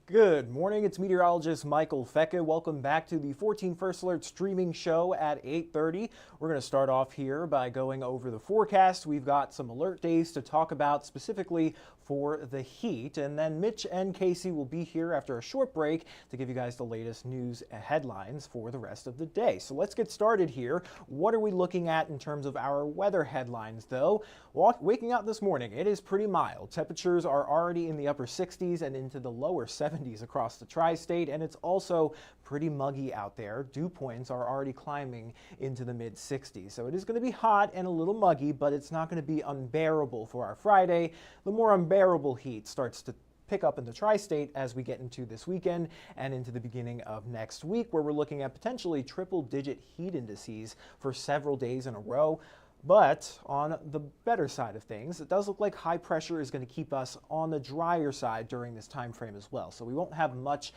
Good morning, it's meteorologist Michael Fecke. Welcome back to the 14 First Alert streaming show at 8:30. We're going to start off here by going over the forecast. We've got some alert days to talk about specifically for the heat, and then Mitch and Casey will be here after a short break to give you guys the latest news headlines for the rest of the day. So let's get started here. What are we looking at in terms of our weather headlines though? Waking up this morning, it is pretty mild. Temperatures are already in the upper 60s and into the lower 70s across the tri-state, and it's also pretty muggy out there. Dew points are already climbing into the mid 60s. So it is going to be hot and a little muggy, but it's not going to be unbearable for our Friday. The more unbearable heat starts to pick up in the tri-state as we get into this weekend and into the beginning of next week, where we're looking at potentially triple-digit heat indices for several days in a row. But on the better side of things, it does look like high pressure is going to keep us on the drier side during this time frame as well. So we won't have much,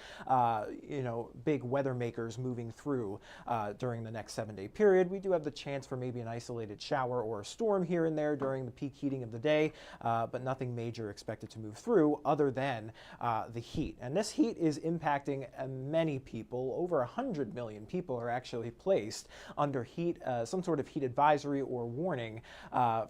big weather makers moving through during the next 7-day period. We do have the chance for maybe an isolated shower or a storm here and there during the peak heating of the day, but nothing major expected to move through other than the heat. And this heat is impacting many people. Over 100 million people are actually placed under some sort of heat advisory or warning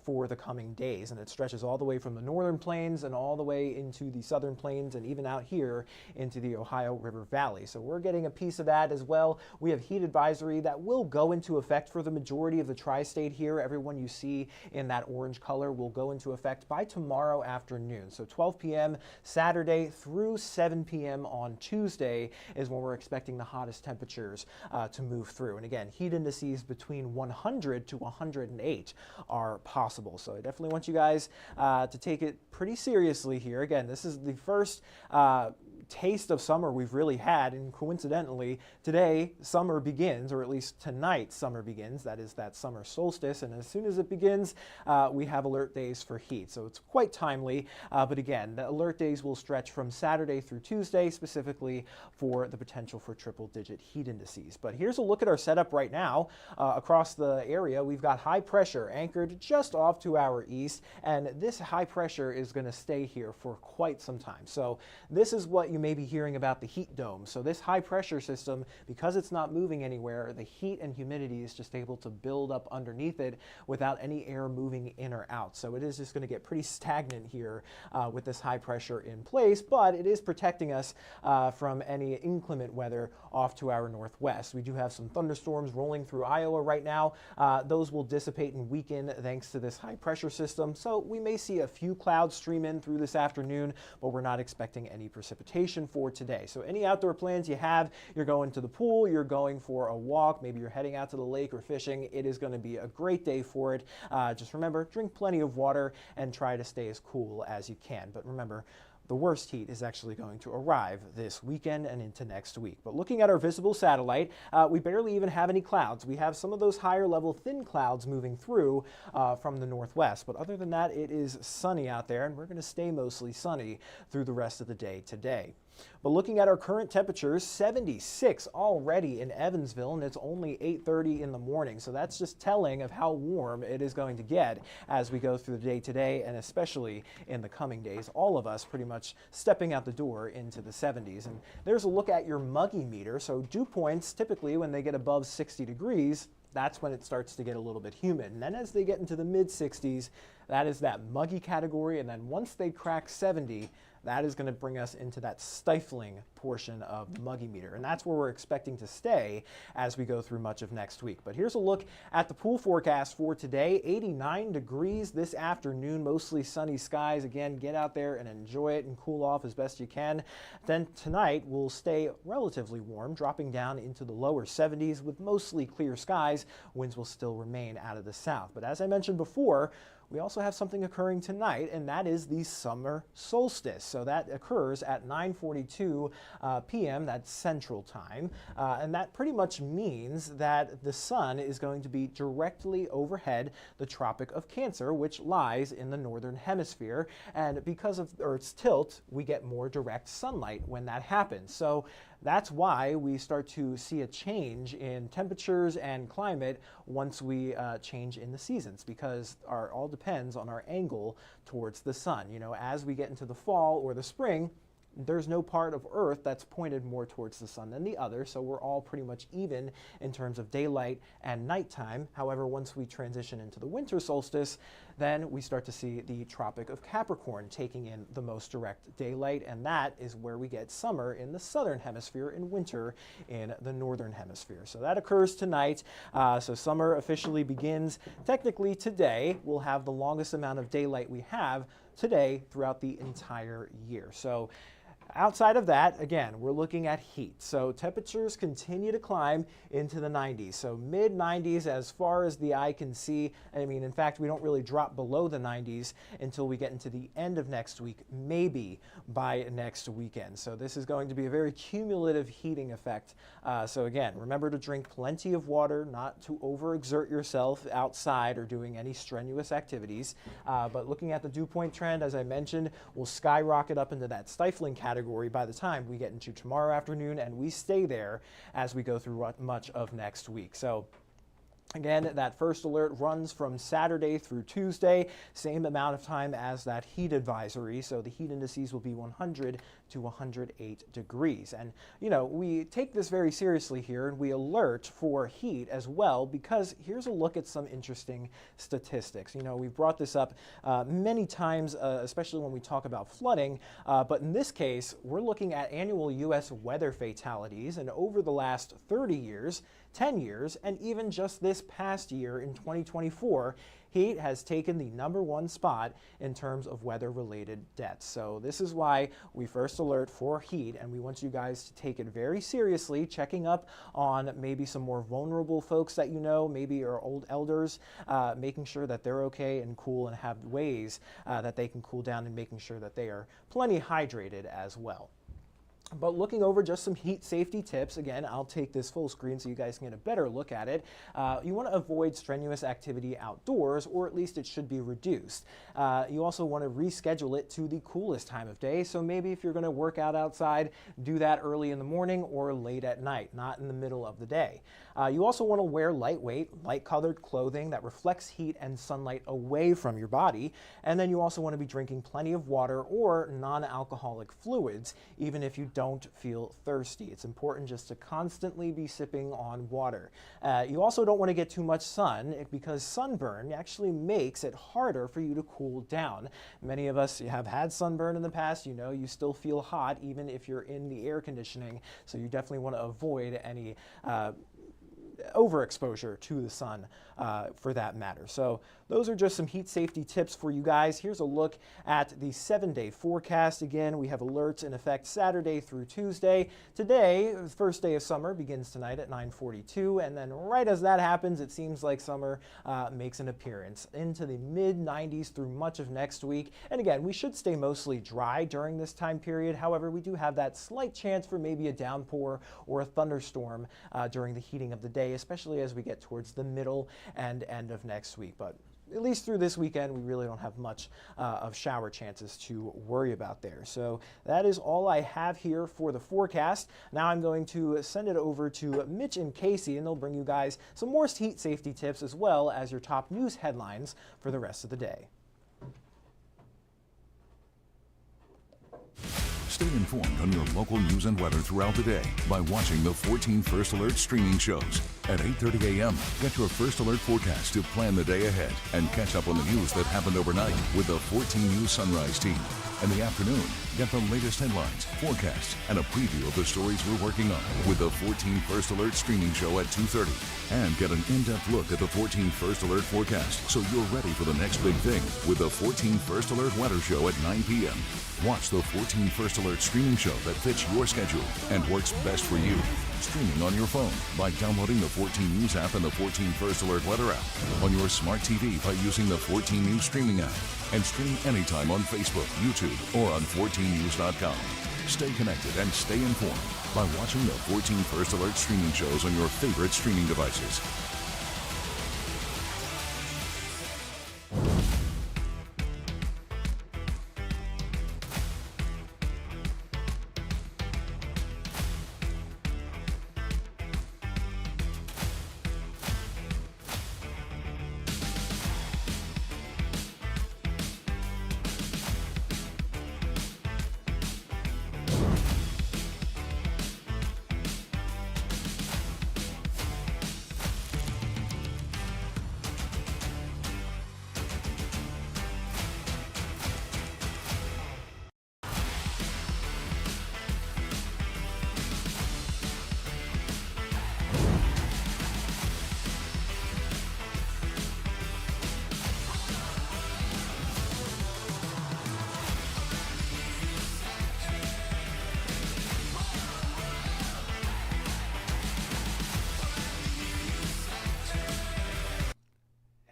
for the coming days, and it stretches all the way from the northern plains and all the way into the southern plains and even out here into the Ohio River Valley. So we're getting a piece of that as well. We have heat advisory that will go into effect for the majority of the tri-state here. Everyone you see in that orange color will go into effect by tomorrow afternoon. So 12 p.m. Saturday through 7 p.m. on Tuesday is when we're expecting the hottest temperatures to move through. And again, heat indices between 100 to 108 are possible. So I definitely want you guys to take it pretty seriously here. Again, this is the first taste of summer we've really had, and coincidentally today summer begins, or at least tonight summer begins. That is that summer solstice, and as soon as it begins we have alert days for heat, so it's quite timely. But again, the alert days will stretch from Saturday through Tuesday, specifically for the potential for triple-digit heat indices. But here's a look at our setup right now. Across the area we've got high pressure anchored just off to our east, and this high pressure is going to stay here for quite some time. So this is what you may be hearing about the heat dome. So this high pressure system, because it's not moving anywhere, the heat and humidity is just able to build up underneath it without any air moving in or out. So it is just going to get pretty stagnant here with this high pressure in place, but it is protecting us from any inclement weather off to our northwest. We do have some thunderstorms rolling through Iowa right now. Those will dissipate and weaken thanks to this high pressure system. So we may see a few clouds stream in through this afternoon, but we're not expecting any precipitation for today. So any outdoor plans you have, you're going to the pool, you're going for a walk, maybe you're heading out to the lake or fishing, it is going to be a great day for it. Just remember, drink plenty of water and try to stay as cool as you can. But remember, the worst heat is actually going to arrive this weekend and into next week. But looking at our visible satellite, we barely even have any clouds. We have some of those higher level thin clouds moving through from the northwest. But other than that, it is sunny out there, and we're going to stay mostly sunny through the rest of the day today. But looking at our current temperatures, 76 already in Evansville, and it's only 8:30 in the morning. So that's just telling of how warm it is going to get as we go through the day today, and especially in the coming days. All of us pretty much stepping out the door into the 70s. And there's a look at your muggy meter. So dew points, typically when they get above 60 degrees, that's when it starts to get a little bit humid. And then as they get into the mid 60s, that is that muggy category. And then once they crack 70, that is going to bring us into that stifling portion of the muggy meter. And that's where we're expecting to stay as we go through much of next week. But here's a look at the pool forecast for today. 89 degrees this afternoon, mostly sunny skies. Again, get out there and enjoy it and cool off as best you can. Then tonight will stay relatively warm, dropping down into the lower 70s with mostly clear skies. Winds will still remain out of the south. But as I mentioned before, we also have something occurring tonight, and that is the summer solstice. So that occurs at 9:42 p.m., that's Central Time, and that pretty much means that the sun is going to be directly overhead the Tropic of Cancer, which lies in the northern hemisphere, and because of Earth's tilt, we get more direct sunlight when that happens. So that's why we start to see a change in temperatures and climate once we change in the seasons, because all depends on our angle towards the sun. You know, as we get into the fall or the spring, there's no part of Earth that's pointed more towards the sun than the other, so we're all pretty much even in terms of daylight and nighttime. However, once we transition into the winter solstice, then we start to see the Tropic of Capricorn taking in the most direct daylight, and that is where we get summer in the southern hemisphere and winter in the northern hemisphere. So that occurs tonight. So summer officially begins technically today. We'll have the longest amount of daylight we have today throughout the entire year. So outside of that, again, we're looking at heat. So temperatures continue to climb into the 90s. So mid 90s as far as the eye can see. I mean, in fact, we don't really drop below the 90s until we get into the end of next week, maybe by next weekend. So this is going to be a very cumulative heating effect. So again, remember to drink plenty of water, not to overexert yourself outside or doing any strenuous activities. But looking at the dew point trend, as I mentioned, will skyrocket up into that stifling category by the time we get into tomorrow afternoon, and we stay there as we go through much of next week. So again, that first alert runs from Saturday through Tuesday, same amount of time as that heat advisory. So the heat indices will be 100 to 108 degrees. And, you know, we take this very seriously here, and we alert for heat as well, because here's a look at some interesting statistics. You know, we've brought this up many times, especially when we talk about flooding, but in this case, we're looking at annual U.S. weather fatalities, and over the last 30 years, 10 years, and even just this past year in 2024, heat has taken the #1 spot in terms of weather-related deaths. So this is why we first alert for heat, and we want you guys to take it very seriously, checking up on maybe some more vulnerable folks that you know, maybe your old elders, making sure that they're okay and cool and have ways that they can cool down, and making sure that they are plenty hydrated as well. But looking over just some heat safety tips, again, I'll take this full screen so you guys can get a better look at it. You want to avoid strenuous activity outdoors, or at least it should be reduced. You also want to reschedule it to the coolest time of day. So maybe if you're going to work out outside, do that early in the morning or late at night, not in the middle of the day. You also want to wear lightweight, light-colored clothing that reflects heat and sunlight away from your body. And then you also want to be drinking plenty of water or non-alcoholic fluids, even if you don't feel thirsty. It's important just to constantly be sipping on water. You also don't want to get too much sun, because sunburn actually makes it harder for you to cool down. Many of us have had sunburn in the past. You know, you still feel hot even if you're in the air conditioning, so you definitely want to avoid any overexposure to the sun for that matter. So those are just some heat safety tips for you guys. Here's a look at the 7-day forecast. Again, we have alerts in effect Saturday through Tuesday. Today, the first day of summer, begins tonight at 9:42, and then right as that happens, it seems like summer makes an appearance into the mid-90s through much of next week. And again, we should stay mostly dry during this time period. However, we do have that slight chance for maybe a downpour or a thunderstorm during the heating of the day, especially as we get towards the middle and end of next week. But at least through this weekend, we really don't have much of shower chances to worry about there. So that is all I have here for the forecast. Now I'm going to send it over to Mitch and Casey, and they'll bring you guys some more heat safety tips as well as your top news headlines for the rest of the day. Stay informed on your local news and weather throughout the day by watching the 14 First Alert streaming shows. At 8:30 a.m., get your First Alert forecast to plan the day ahead and catch up on the news that happened overnight with the 14 News Sunrise team. In the afternoon, get the latest headlines, forecasts, and a preview of the stories we're working on with the 14 First Alert streaming show at 2:30. And get an in-depth look at the 14 First Alert forecast so you're ready for the next big thing with the 14 First Alert weather show at 9 p.m. Watch the 14 First Alert streaming show that fits your schedule and works best for you. Streaming on your phone by downloading the 14 News app and the 14 First Alert weather app. On your smart TV by using the 14 News streaming app. And stream anytime on Facebook, YouTube, or on 14news.com. Stay connected and stay informed by watching the 14 First Alert streaming shows on your favorite streaming devices.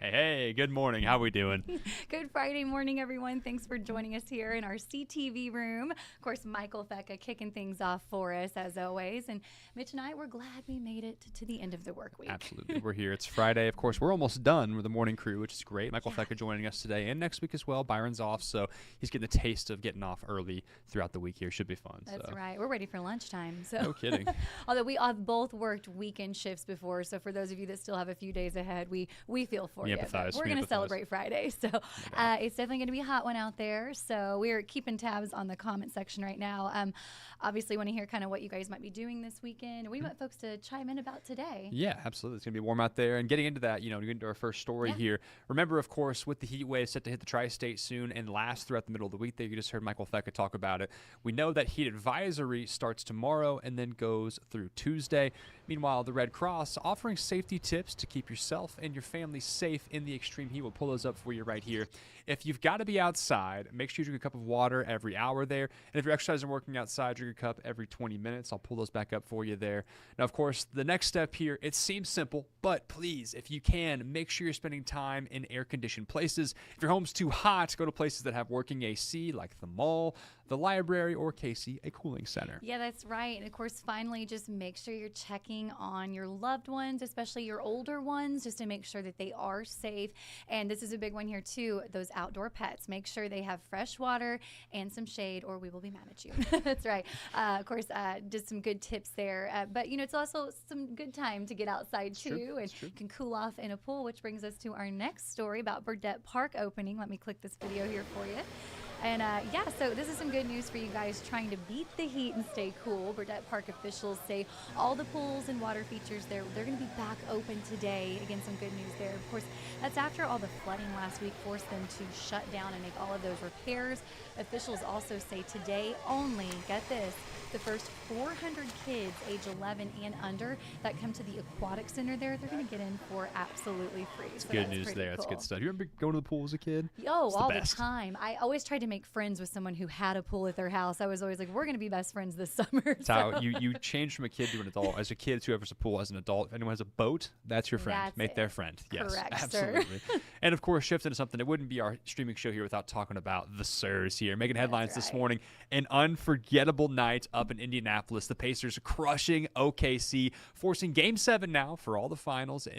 Hey, good morning. How we doing? Good Friday morning, everyone. Thanks for joining us here in our CTV room. Of course, Michael Fecca kicking things off for us, as always. And Mitch and I, we're glad we made it to the end of the work week. Absolutely. We're here. It's Friday. Of course, we're almost done with the morning crew, which is great. Michael Fecca joining us today and next week as well. Byron's off, so he's getting a taste of getting off early throughout the week here. Should be fun. That's right. We're ready for lunchtime. So. No kidding. Although we have both worked weekend shifts before, so for those of you that still have a few days ahead, we feel for you. Empathize. We're going to celebrate Friday. So it's definitely going to be a hot one out there. So we're keeping tabs on the comment section right now. Obviously, want to hear kind of what you guys might be doing this weekend. We want folks to chime in about today. Yeah, absolutely. It's going to be warm out there. And getting into that, getting into our first story here. Remember, of course, with the heat wave set to hit the tri-state soon and last throughout the middle of the week there, you just heard Michael Fecca talk about it. We know that heat advisory starts tomorrow and then goes through Tuesday. Meanwhile, the Red Cross offering safety tips to keep yourself and your family safe in the extreme heat. We'll pull those up for you right here. If you've got to be outside, make sure you drink a cup of water every hour there. And if you're exercising and working outside, drink a cup every 20 minutes. I'll pull those back up for you there. Now, of course, the next step here, it seems simple, but please, if you can, make sure you're spending time in air-conditioned places. If your home's too hot, go to places that have working AC, like the mall, the library, or Casey, a cooling center. Yeah, that's right. And of course, finally, just make sure you're checking on your loved ones, especially your older ones, just to make sure that they are safe. And this is a big one here too, those outdoor pets. Make sure they have fresh water and some shade, or we will be mad at you. That's right. Of course, just some good tips there. But it's also some good time to get outside too, and you can cool off in a pool, which brings us to our next story about Burdett Park opening. Let me click this video here for you. And so this is some good news for you guys trying to beat the heat and stay cool. Burdett Park officials say all the pools and water features there, they're going to be back open today. Again, some good news there. Of course, that's after all the flooding last week forced them to shut down and make all of those repairs. Officials also say today only, get this, the first 400 kids age 11 and under that come to the aquatic center there, they're going to get in for absolutely free. It's good news there. That's good stuff. You remember going to the pool as a kid? Oh, all the time. I always tried to make friends with someone who had a pool at their house. I was always like, we're going to be best friends this summer. That's how you change from a kid to an adult. As a kid, whoever's a pool. As an adult, if anyone has a boat, that's your friend. Make their friend. Yes, correct, absolutely. And of course, shifting to something, it wouldn't be our streaming show here without talking about the Sirs here. Making headlines this morning. An unforgettable night up in Indianapolis. The Pacers crushing OKC, forcing Game 7 now for all the finals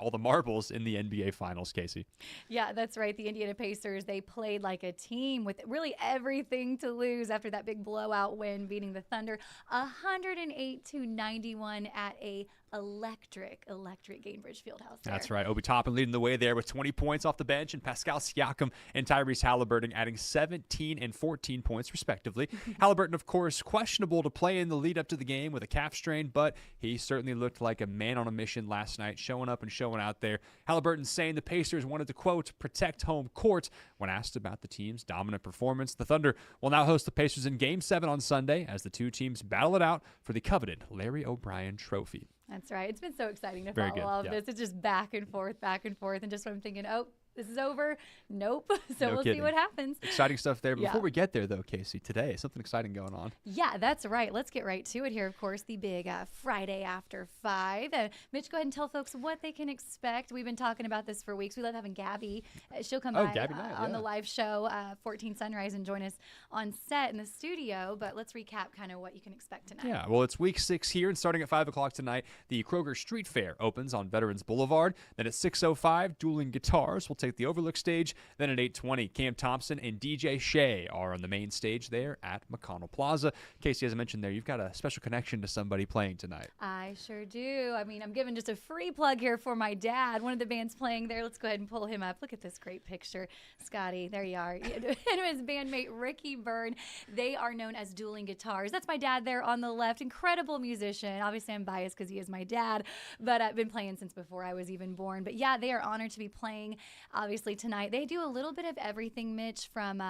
all the marbles in the NBA Finals, Casey. Yeah, that's right. The Indiana Pacers, they played like a team with really everything to lose after that big blowout win, beating the Thunder 108-91 at a electric Gainbridge Fieldhouse there. That's right. Obi Toppin leading the way there with 20 points off the bench, and Pascal Siakam and Tyrese Halliburton adding 17 and 14 points respectively. Halliburton, of course, questionable to play in the lead up to the game with a calf strain, but he certainly looked like a man on a mission last night, showing up and showing out there. Halliburton saying the Pacers wanted to, quote, protect home court when asked about the team's dominant performance. The Thunder will now host the Pacers in Game 7 on Sunday as the two teams battle it out for the coveted Larry O'Brien Trophy. That's right. It's been so exciting to follow all of this. It's just back and forth. And just when I'm thinking, this is over. Nope. So we'll see what happens. Exciting stuff there. Before we get there, though, Casey, today, something exciting going on. Yeah, that's right. Let's get right to it here. Of course, the big Friday after 5. Mitch, go ahead and tell folks what they can expect. We've been talking about this for weeks. We love having Gabby. She'll come by on the live show, 14 Sunrise, and join us on set in the studio. But let's recap kind of what you can expect tonight. Yeah, well, it's week 6 here, and starting at 5 o'clock tonight, the Kroger Street Fair opens on Veterans Boulevard. Then at 6:05, Dueling Guitars will take the Overlook stage. Then at 8:20, Cam Thompson and DJ Shea are on the main stage there at McConnell Plaza. Casey, as I mentioned there, you've got a special connection to somebody playing tonight. I sure do. I mean, I'm giving just a free plug here for my dad. One of the bands playing there. Let's go ahead and pull him up. Look at this great picture. Scotty, there you are. And his bandmate, Ricky Byrne. They are known as Dueling Guitars. That's my dad there on the left. Incredible musician. Obviously, I'm biased because he is my dad, but I've been playing since before I was even born. But yeah, they are honored to be playing, obviously, tonight. They do a little bit of everything, Mitch, from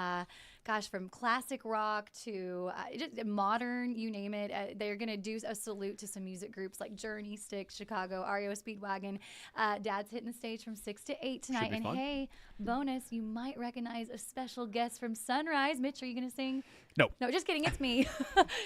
gosh, from classic rock to just modern, you name it. They're going to do a salute to some music groups like Journey, Styx, Chicago, REO Speedwagon. Dad's hitting the stage from 6 to 8 tonight. And fun. hey, bonus, you might recognize a special guest from Sunrise. Mitch, are you going to sing? No. No, just kidding. It's me.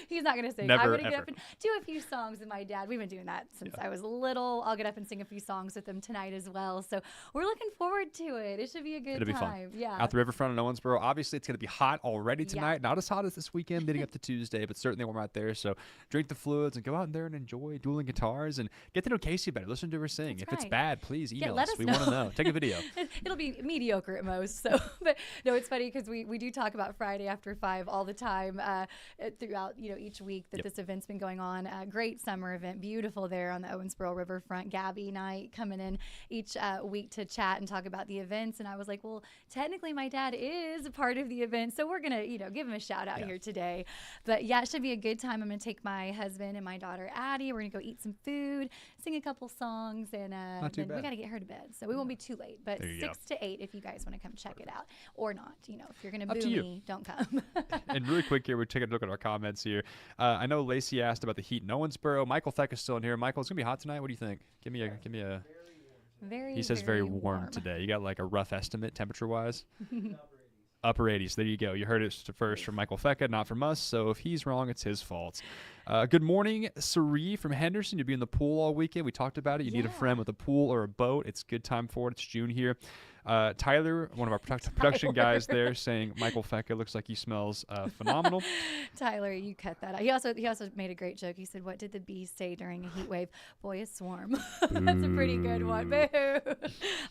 He's not going to sing. Never, I'm going to get ever. up and do a few songs with my dad. We've been doing that since I was little. I'll get up and sing a few songs with him tonight as well. So we're looking forward to it. It should be a good It'll be time. fun. Yeah. Out the riverfront in Owensboro. Obviously, it's going to be hot already Yeah. tonight. Not as hot as this weekend leading up to Tuesday, but certainly warm out there. So drink the fluids and go out there and enjoy dueling guitars and get to know Casey better. Listen to her sing. That's If it's right. bad, please email let us. us We want to know. know. Take a video. It'll be mediocre at most. So, but no, it's funny because we do talk about Friday After 5 all the time throughout each week that this event's been going on. Great summer event, beautiful there on the Owensboro Riverfront. Gabby and I coming in each week to chat and talk about the events. And I was like, well, technically my dad is a part of the event, so we're gonna give him a shout out here today. But yeah, it should be a good time. I'm gonna take my husband and my daughter Addie. We're gonna go eat some food, sing a couple songs, and too then we bad. gotta get her to bed, so we won't be too late. But There you 6 to 8 if you guys want to come check it out, or not. If you're gonna Up boo to you. me, don't come. And really quick here, we're taking a look at our comments here. I know Lacey asked about the heat in Owensboro. Michael Feck is still in here. Michael, it's gonna be hot tonight. What do you think? Give me a. Very. He says very warm today. You got like a rough estimate temperature wise? Upper 80s. There you go. You heard it first from Michael Fecka, not from us. So if he's wrong, it's his fault. Good morning, Sari from Henderson. You'll be in the pool all weekend. We talked about it. You need a friend with a pool or a boat. It's a good time for it. It's June here. Tyler, one of our production guys there, saying Michael Fecka looks like he smells phenomenal. Tyler, you cut that out. He also made a great joke. He said, "What did the bees say during a heat wave? Boy, a swarm." That's a pretty good one. Boo!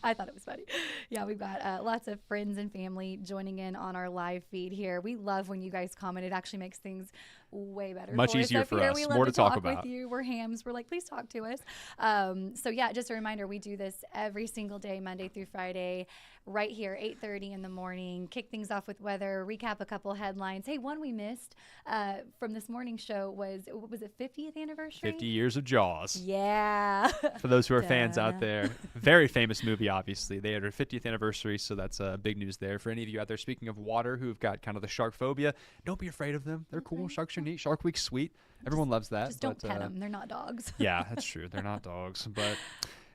I thought it was funny. Yeah, we've got lots of friends and family joining in on our live feed here. We love when you guys comment. It actually makes things way better. Much for us easier up for here. us. We love More to to talk talk about. with you. We're hams. We're like, please talk to us. So yeah, just a reminder, we do this every single day, Monday through Friday, right here, 8:30 in the morning. Kick things off with weather, recap a couple headlines. Hey, one we missed from this morning's show was it 50th anniversary? 50 years of Jaws. Yeah. For those who are fans Duh. out there, very famous movie, obviously. They had their 50th anniversary, so that's big news there. For any of you out there, speaking of water, who've got kind of the shark phobia, don't be afraid of them. They're cool. Sharks are neat. Shark Week's sweet. Everyone loves that. Just don't but, pet them. They're not dogs. Yeah, that's true. They're not dogs. But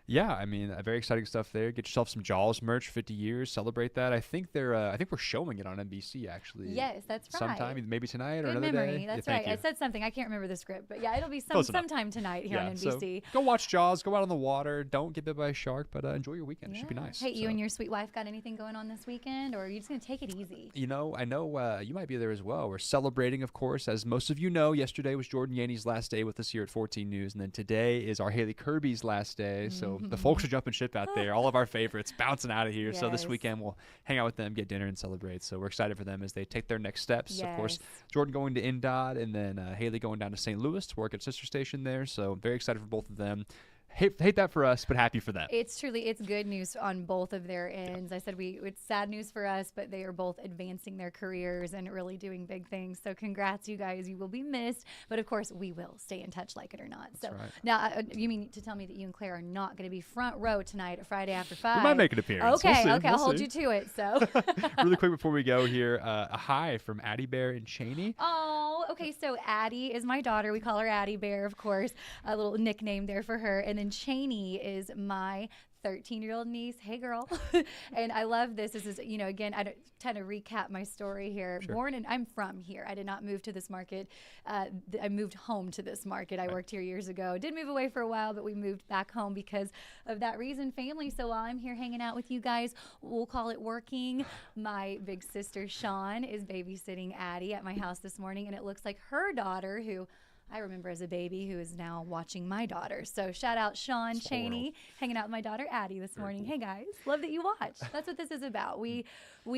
yeah, I mean, very exciting stuff there. Get yourself some Jaws merch, 50 years, celebrate that. I think I think we're showing it on NBC actually. Yes, that's right. Sometime, maybe tonight or Good another memory. day. That's Yeah, right. thank I you. said something. I can't remember the script, but yeah, it'll be Close enough. sometime tonight here on so NBC. go watch Jaws. Go out on the water. Don't get bit by a shark, but enjoy your weekend. It should be Yeah. nice. Hey, you So, and your sweet wife got anything going on this weekend, or are you just gonna take it easy? I know you might be there as well. We're celebrating, of course, as most of you know. Yesterday was Jordan Yaney's last day with us here at 14 News, and then today is our Haley Kirby's last day. So the folks are jumping ship out there. All of our favorites bouncing out of here. So this Yes. weekend we'll hang out with them, get dinner, and celebrate. So we're excited for them as they take their next steps. Of course, Yes. Jordan going to INDOT, and then Haley going down to St. Louis to work at sister station there. So very excited for both of them. Hate that for us, but happy for them. It's good news on both of their ends. I said it's sad news for us, but they are both advancing their careers and really doing big things. So congrats, you guys. You will be missed, but of course we will stay in touch, like it or not. So right. now, you mean to tell me that you and Claire are not going to be front row tonight at Friday After 5? We might make an appearance. Okay, We'll see. okay, I'll We'll hold see. you to it. So. Really quick before we go here, a hi from Addie Bear and Cheney. Oh, okay. So Addie is my daughter. We call her Addie Bear, of course. A little nickname there for her. And then Cheney is my 13-year-old niece. Hey, girl. And I love this. This is, again, I don't tend to recap my story here. Sure. I'm from here. I did not move to this market. I moved home to this market. I worked here years ago. Did move away for a while, but we moved back home because of that reason, family. So while I'm here hanging out with you guys, we'll call it working. My big sister, Sean, is babysitting Addie at my house this morning, and it looks like her daughter, who I remember as a baby, who is now watching my daughter. So shout out Sean Cheney, hanging out with my daughter Addie this morning. Hey guys, love that you watch. That's what this is about. We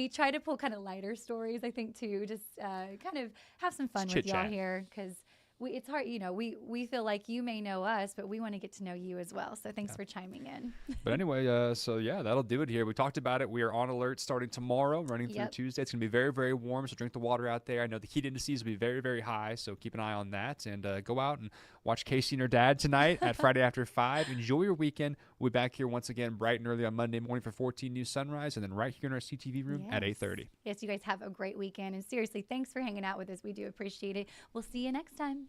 try to pull kind of lighter stories, I think, too, just kind of have some fun with y'all chit-chat. here, because it's hard, we feel like you may know us, but we want to get to know you as well. So thanks for chiming in. But anyway, so yeah, that'll do it here. We talked about it. We are on alert starting tomorrow, running through Tuesday. It's going to be very, very warm, so drink the water out there. I know the heat indices will be very, very high, so keep an eye on that. And go out and watch Casey and her dad tonight at Friday After 5. Enjoy your weekend. We'll be back here once again bright and early on Monday morning for 14 News Sunrise, and then right here in our CTV room at 8:30. Yes, you guys have a great weekend. And seriously, thanks for hanging out with us. We do appreciate it. We'll see you next time.